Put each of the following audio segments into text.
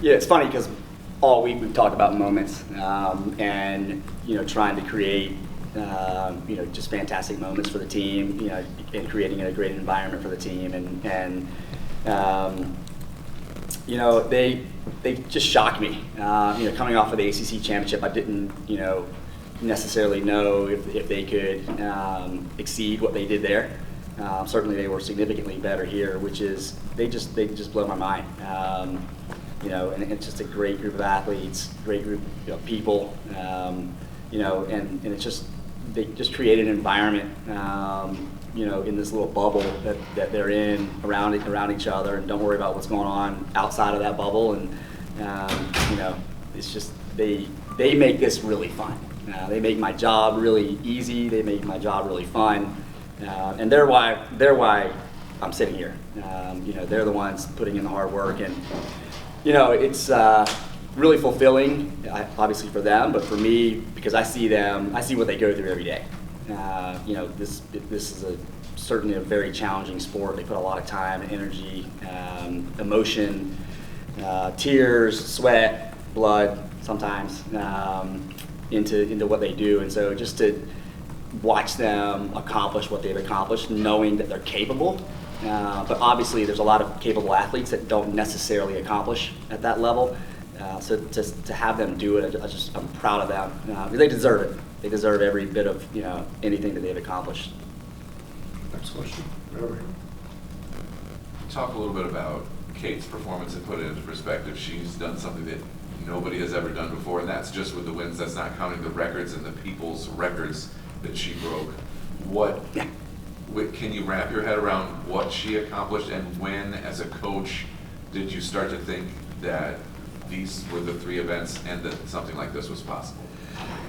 Yeah, it's funny because all week we've talked about moments, and trying to create just fantastic moments for the team, and creating a great environment for the team, and they just shocked me. Coming off of the ACC championship, I didn't necessarily know if they could exceed what they did there. Certainly, they were significantly better here, which is they just blow my mind. And it's just a great group of athletes, great group of people, and it's just they just create an environment, in this little bubble that they're in around each other, and don't worry about what's going on outside of that bubble, and it's just they make this really fun. They make my job really easy. They make my job really fun, and they're why I'm sitting here. They're the ones putting in the hard work, and it's really fulfilling, obviously for them, but for me, because I see what they go through every day. This is certainly a very challenging sport. They put a lot of time, energy, emotion, tears, sweat, blood, sometimes, into what they do. And so just to watch them accomplish what they've accomplished, knowing that they're capable. But obviously there's a lot of capable athletes that don't necessarily accomplish at that level. So to have them do it, I'm proud of them. Because they deserve it. They deserve every bit of anything that they've accomplished. Next question. Talk a little bit about Kate's performance and put it into perspective. She's done something that nobody has ever done before, and that's just with the wins. That's not counting the records and the people's records that she broke. Can you wrap your head around what she accomplished, and when, as a coach, did you start to think that these were the three events and that something like this was possible?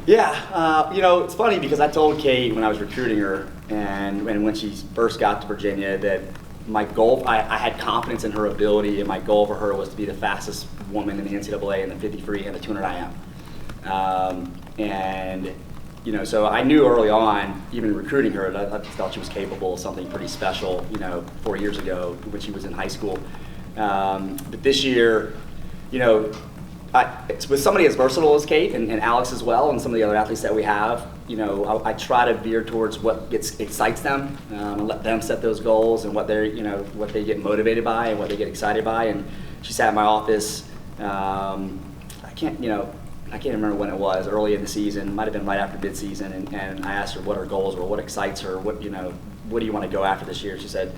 Yeah, it's funny because I told Kate when I was recruiting her and when she first got to Virginia that my goal, I had confidence in her ability, and my goal for her was to be the fastest woman in the NCAA in the 50 free and the 200 IM. So I knew early on, even recruiting her, that I thought she was capable of something pretty special, 4 years ago when she was in high school. But this year, with somebody as versatile as Kate and Alex as well, and some of the other athletes that we have, I try to veer towards what excites them, and let them set those goals and what they get motivated by and what they get excited by. And she sat in my office. I can't remember when it was, early in the season, might have been right after mid-season, and I asked her what her goals were, what excites her, what do you want to go after this year? She said,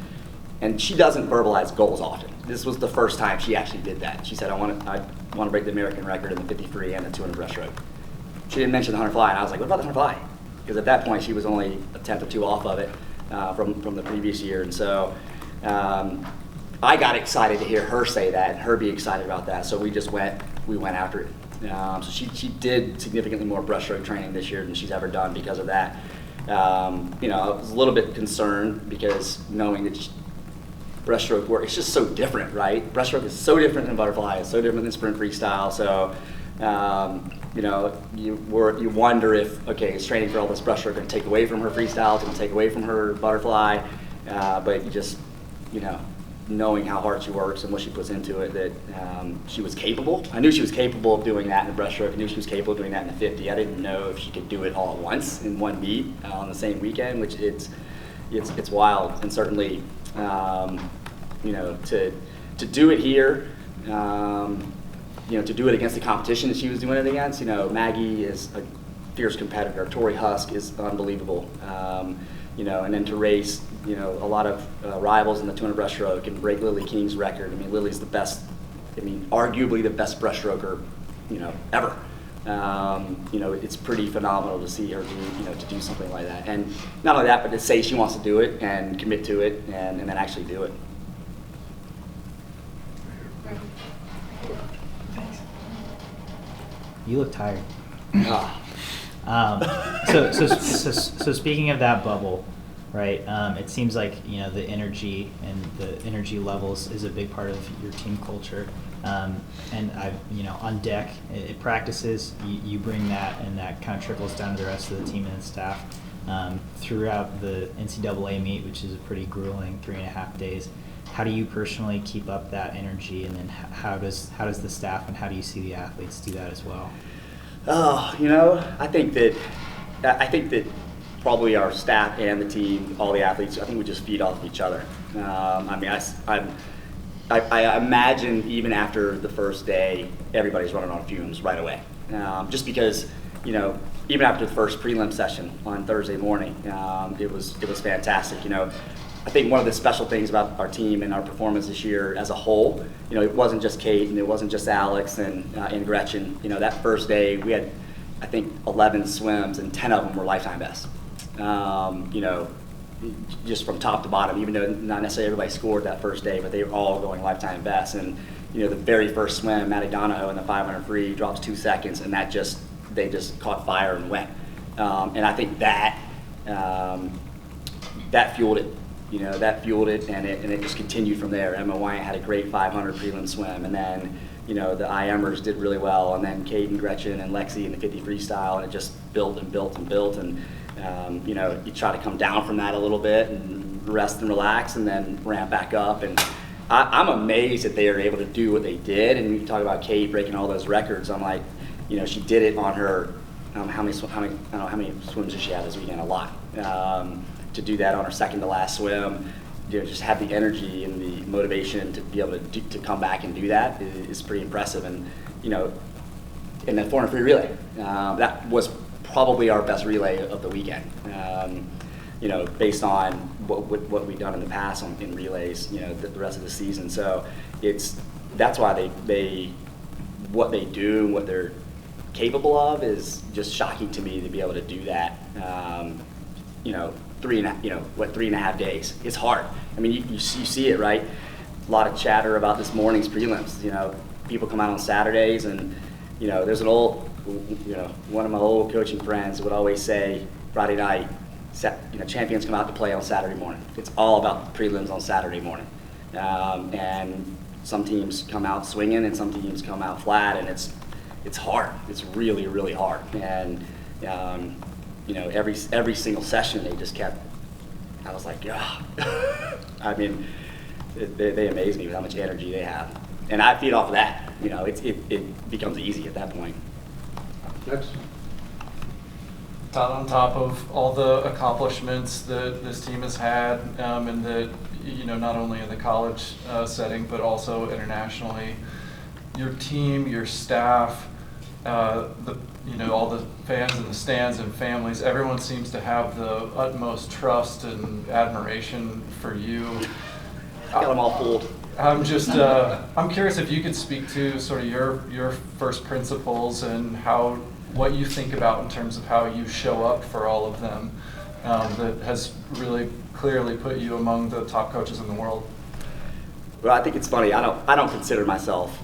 and she doesn't verbalize goals often. This was the first time she actually did that. She said, I want to break the American record in the 50 free and the 200 breaststroke. She didn't mention the 100 fly, and I was like, what about the 100 fly? Because at that point, she was only a tenth or two off of it from the previous year. And so I got excited to hear her say that and her be excited about that. So we went after it. So she did significantly more breaststroke training this year than she's ever done because of that. I was a little bit concerned because knowing that breaststroke work, it's just so different, right? Breaststroke is so different than butterfly, it's so different than sprint freestyle. So, you wonder if, is training for all this breaststroke going to take away from her freestyle, it's going to take away from her butterfly, but you just, knowing how hard she works and what she puts into it, that she was capable. I knew she was capable of doing that in the breaststroke. I knew she was capable of doing that in the 50. I didn't know if she could do it all at once in one meet on the same weekend, which it's wild. And certainly, to do it here, to do it against the competition that she was doing it against. Maggie is a fierce competitor. Tori Husk is unbelievable. And then to race, a lot of rivals in the 200 breaststroke and break Lily King's record. I mean, Lily's the best, arguably the best breaststroker, ever. It's pretty phenomenal to see her to do something like that. And not only that, but to say she wants to do it and commit to it and then actually do it. You look tired. Ah. So speaking of that bubble, right? It seems like the energy and the energy levels is a big part of your team culture. And I've on deck at practices, you bring that, and that kind of trickles down to the rest of the team and the staff throughout the NCAA meet, which is a pretty grueling 3.5 days. how do you personally keep up that energy, and then how does the staff and how do you see the athletes do that as well? Oh, I think that probably our staff and the team, all the athletes, I think we just feed off of each other. I mean, I imagine even after the first day, everybody's running on fumes right away. Just because, even after the first prelim session on Thursday morning, it was fantastic. I think one of the special things about our team and our performance this year as a whole, it wasn't just Kate and it wasn't just Alex and Gretchen. That first day we had, I think, 11 swims and 10 of them were lifetime bests. Just from top to bottom, even though not necessarily everybody scored that first day, but they were all going lifetime bests. And the very first swim, Maddie Donahoe in the 500 free drops 2 seconds, and they just caught fire and went. And I think that fueled it. That fueled it, and it just continued from there. Emma Wyant had a great 500 prelim swim, and then the IMers did really well, and then Kate and Gretchen and Lexi in the 50 freestyle, and it just built and built and built. And you try to come down from that a little bit and rest and relax, and then ramp back up. And I'm amazed that they are able to do what they did. And you talk about Kate breaking all those records. I'm like, she did it on her. How many swims did she have this weekend? A lot. To do that on her second to last swim, just have the energy and the motivation to be able to come back and do that is pretty impressive. And in the 400 free relay, that was probably our best relay of the weekend. Based on what we've done in the past in relays, the rest of the season. So that's why what they do and what they're capable of is just shocking to me to be able to do that. 3.5 days. It's hard. I mean, you see it, right? A lot of chatter about this morning's prelims. People come out on Saturdays, and there's an old, one of my old coaching friends would always say Friday night, champions come out to play on Saturday morning. It's all about the prelims on Saturday morning, and some teams come out swinging, and some teams come out flat, and it's hard. It's really, really hard, and every single session they just kept. I was like, yeah. I mean, they amaze me with how much energy they have, and I feed off of that. It becomes easy at that point. Next. Todd, on top of all the accomplishments that this team has had, and that not only in the college setting but also internationally, your team, your staff, all the fans in the stands and families, everyone seems to have the utmost trust and admiration for you. I got them all fooled. I'm just, I'm curious if you could speak to sort of your first principles and what you think about in terms of how you show up for all of them, that has really clearly put you among the top coaches in the world. Well, I think it's funny. I don't consider myself.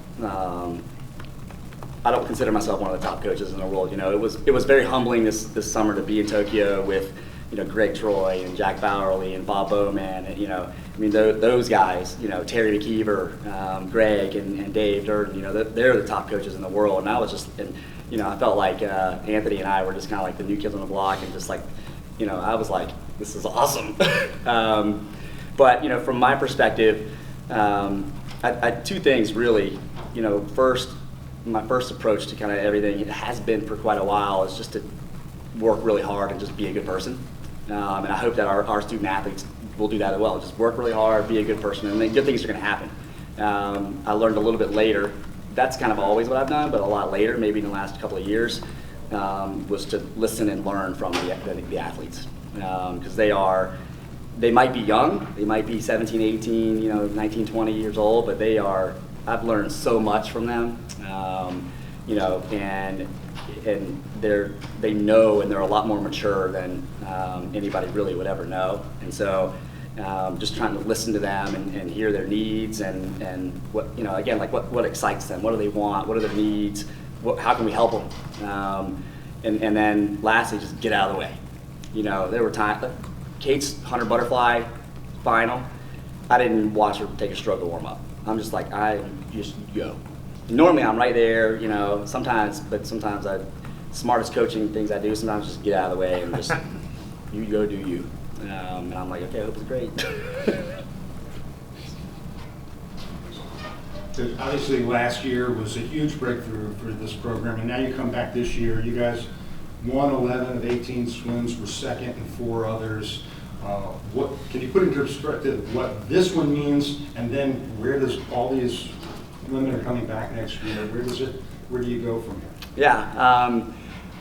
I don't consider myself one of the top coaches in the world. It was very humbling this summer to be in Tokyo with, Greg Troy and Jack Bowerly and Bob Bowman. And, those guys, Terry McKeever, Greg and Dave Durden, they're the top coaches in the world. And I was just, I felt like Anthony and I were just kind of like the new kids on the block, and just like, I was like, this is awesome. But, from my perspective, I two things really. First, my first approach to kind of everything, it has been for quite a while, is just to work really hard and just be a good person. And I hope that our student athletes will do that as well. Just work really hard, be a good person, and then good things are going to happen. I learned a little bit later, that's kind of always what I've done, but a lot later, maybe in the last couple of years, was to listen and learn from the athletes. Because they might be young, they might be 17, 18, 19, 20 years old, but I've learned so much from them, and they know, and they're a lot more mature than anybody really would ever know. And so just trying to listen to them and hear their needs and what, again, like what excites them, what do they want, what are their needs, how can we help them? And then lastly, just get out of the way. There were times, Kate's 100 butterfly final, I didn't watch her take a stroke to warm up. I'm just like, I just go. Normally I'm right there, sometimes smartest coaching things I do, sometimes just get out of the way and just, you go do you. And I'm like, okay, I hope it's great. Because obviously last year was a huge breakthrough for this program, and now you come back this year. You guys won 11 of 18 swims, were second in 4 others. What can you put into perspective what this one means, and then where does all these women are coming back next year? Where do you go from here? Yeah,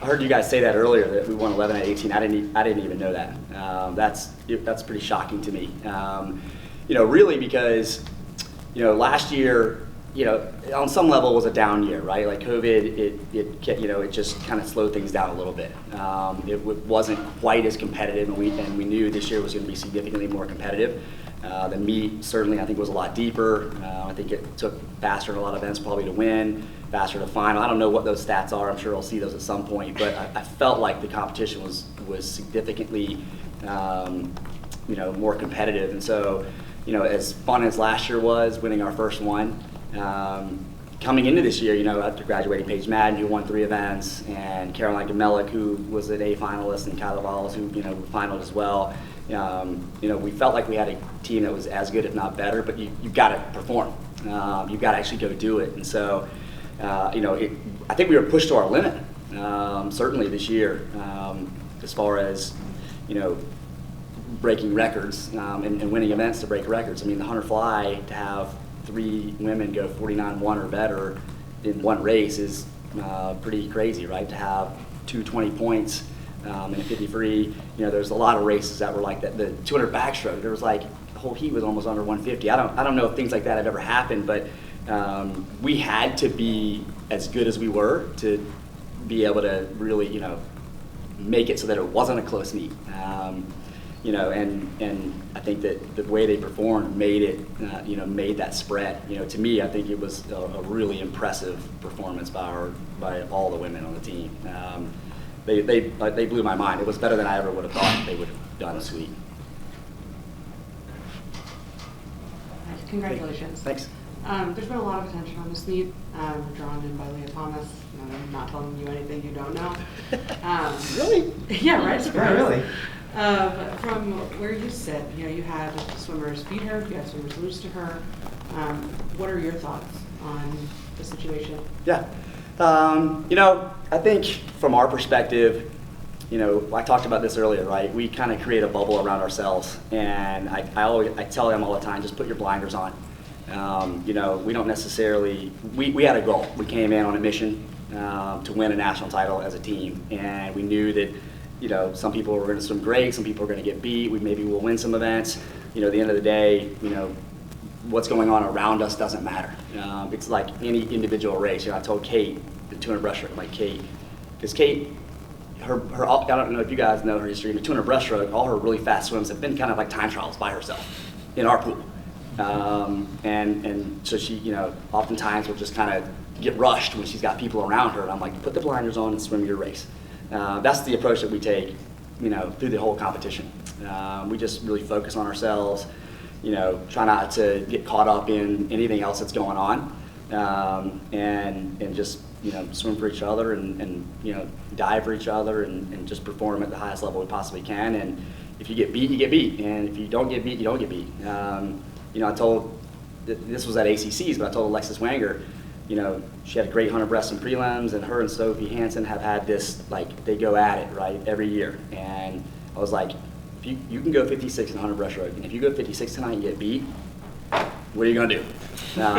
I heard you guys say that earlier, that we won 11 at 18. I didn't even know that. That's pretty shocking to me. Really because, last year, on some level it was a down year, right? Like COVID, it just kind of slowed things down a little bit. It wasn't quite as competitive, and we knew this year was going to be significantly more competitive. The meet certainly, I think, was a lot deeper. I think it took faster in a lot of events probably to win, faster to final. I don't know what those stats are. I'm sure I'll see those at some point, but I felt like the competition was significantly, more competitive. And so, as fun as last year was, winning our first one, coming into this year, after graduating Paige Madden, who won 3 events, and Caroline Gamelik, who was an A finalist, and Kyla Valls, who finaled as well. We felt like we had a team that was as good, if not better, but you've got to perform. You've got to actually go do it. And so, I think we were pushed to our limit, certainly this year, as far as, breaking records and winning events to break records. I mean, the 100 fly, to have 3 women go 49-1 or better in one race is pretty crazy, right? To have 220 points in a 50 there's a lot of races that were like that. The 200 backstroke, there was like, the whole heat was almost under 150. I don't know if things like that have ever happened, but we had to be as good as we were to be able to really, make it so that it wasn't a close meet. And I think that the way they performed made it, made that spread. To me, I think it was a really impressive performance by all the women on the team. They blew my mind. It was better than I ever would have thought they would have done this week. Congratulations. Thanks. There's been a lot of attention on this meet, drawn in by Leah Thomas. I'm not telling you anything you don't know. Really? Yeah, right? Yeah, really. From where you sit, you had swimmers beat her, you had swimmers lose to her. What are your thoughts on the situation? Yeah. I think from our perspective, I talked about this earlier, right? We kind of create a bubble around ourselves, and I tell them all the time, just put your blinders on. We don't necessarily, we had a goal. We came in on a mission to win a national title as a team, and we knew that, some people were going to swim great, some people are going to get beat, maybe we'll win some events. At the end of the day, what's going on around us doesn't matter. It's like any individual race. I told Kate, the 200 breaststroke, like Kate, because Kate, her I don't know if you guys know her history, but 200 breaststroke, all her really fast swims have been kind of like time trials by herself in our pool. And so she, oftentimes will just kind of get rushed when she's got people around her. And I'm like, put the blinders on and swim your race. That's the approach that we take, through the whole competition. We just really focus on ourselves, try not to get caught up in anything else that's going on, and just, swim for each other and dive for each other and just perform at the highest level we possibly can. And if you get beat, you get beat. And if you don't get beat, you don't get beat. I told, this was at ACC's, but I told Alexis Wanger, she had a great 100 breast in prelims, and her and Sophie Hansen have had this, like, they go at it, right, every year. And I was like, if you can go 56 in 100 breaststroke, and if you go 56 tonight and get beat, what are you going to do?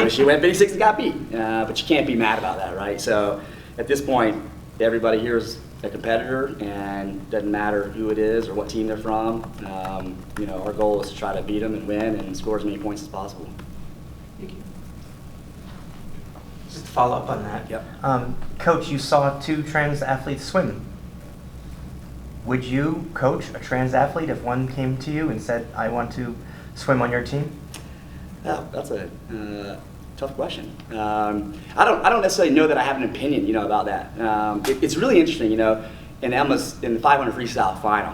She went 56 and got beat, but you can't be mad about that, right? So at this point, everybody here is a competitor, and it doesn't matter who it is or what team they're from. Our goal is to try to beat them and win and score as many points as possible. Thank you. Just to follow up on that. Yep. Coach, you saw 2 trans athletes swim. Would you coach a trans athlete if one came to you and said, I want to swim on your team? Yeah, that's a tough question. I don't necessarily know that I have an opinion, about that. It's really interesting, in Emma's, in the 500 freestyle final,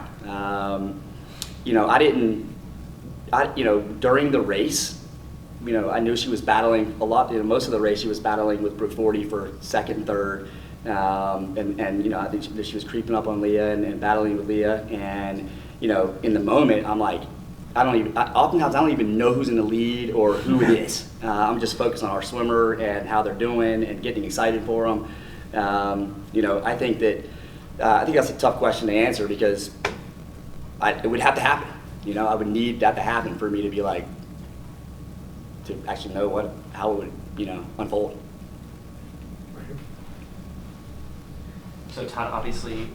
during the race, I knew she was battling a lot, most of the race she was battling with Brooke Forty for second and third. I think she was creeping up on Leah and battling with Leah. And, in the moment, I'm like, oftentimes I don't even know who's in the lead or who it is. I'm just focused on our swimmer and how they're doing and getting excited for them. I think that's a tough question to answer because it would have to happen. I would need that to happen for me to be like, to actually know how it would, unfold. So Todd, obviously,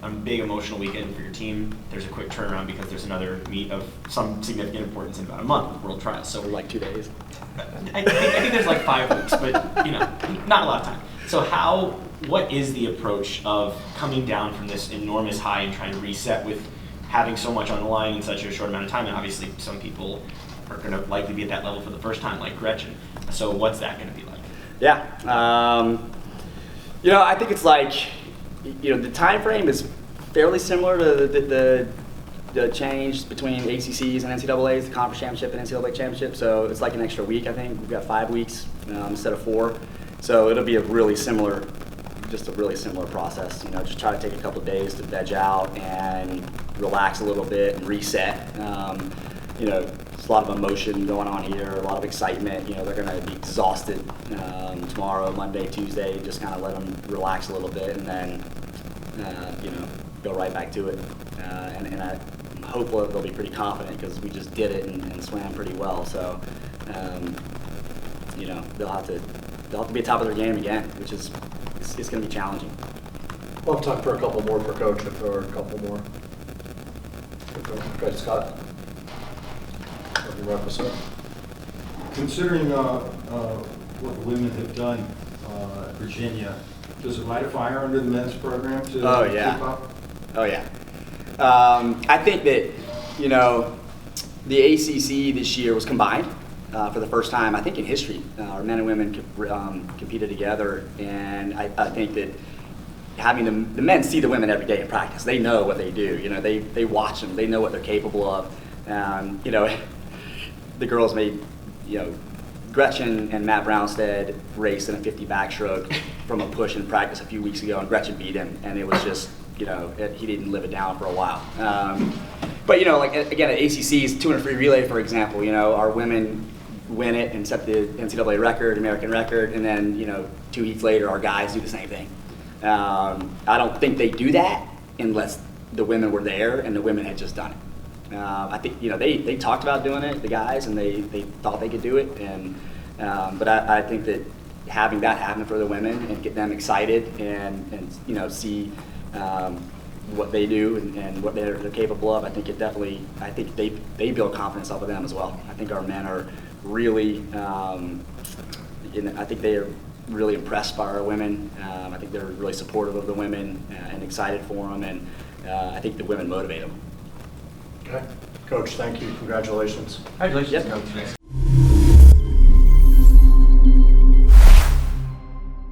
a big emotional weekend for your team. There's a quick turnaround because there's another meet of some significant importance in about a month, World Trials. So For like 2 days. I think there's like 5 weeks, but not a lot of time. So what is the approach of coming down from this enormous high and trying to reset with having so much on the line in such a short amount of time? And obviously some people are going to likely be at that level for the first time, like Gretchen. So what's that going to be like? Yeah, I think it's like, the time frame is fairly similar to the change between ACCs and NCAAs, the conference championship and NCAA championship. So it's like an extra week, I think. We've got 5 weeks instead of 4. So it'll be a really similar process. Just try to take a couple of days to veg out and relax a little bit and reset. There's a lot of emotion going on here, a lot of excitement. They're going to be exhausted tomorrow, Monday, Tuesday. Just kind of let them relax a little bit and then, go right back to it. And I'm hopeful they'll be pretty confident because we just did it and swam pretty well. So, they'll have to be top of their game again, which is it's going to be challenging. Well, time for a couple more for Coach, if there are a couple more. Go ahead, Scott. Let me wrap us up. Considering what the women have done at Virginia, does it light a fire under the men's program to keep up? Oh, yeah. I think that, the ACC this year was combined for the first time, I think, in history. Our men and women competed together, and I think that having the men see the women every day in practice. They know what they do. They watch them. They know what they're capable of. The girls made, Gretchen and Matt Brownstead raced in a 50 backstroke from a push in practice a few weeks ago, and Gretchen beat him, and it was just, he didn't live it down for a while. But, again, at ACC's 200 free relay, for example, our women win it and set the NCAA record, American record, and then, 2 heats later, our guys do the same thing. I don't think they do that unless the women were there and the women had just done it. I think they talked about doing it, the guys, and they thought they could do it. And but I think that having that happen for the women and get them excited and see what they do and what they're capable of, I think they build confidence off of them as well. I think our men are really, I think they are really impressed by our women. I think they're really supportive of the women and excited for them, and I think the women motivate them. Okay. Coach, thank you. Congratulations. Congratulations, Yep. Coach.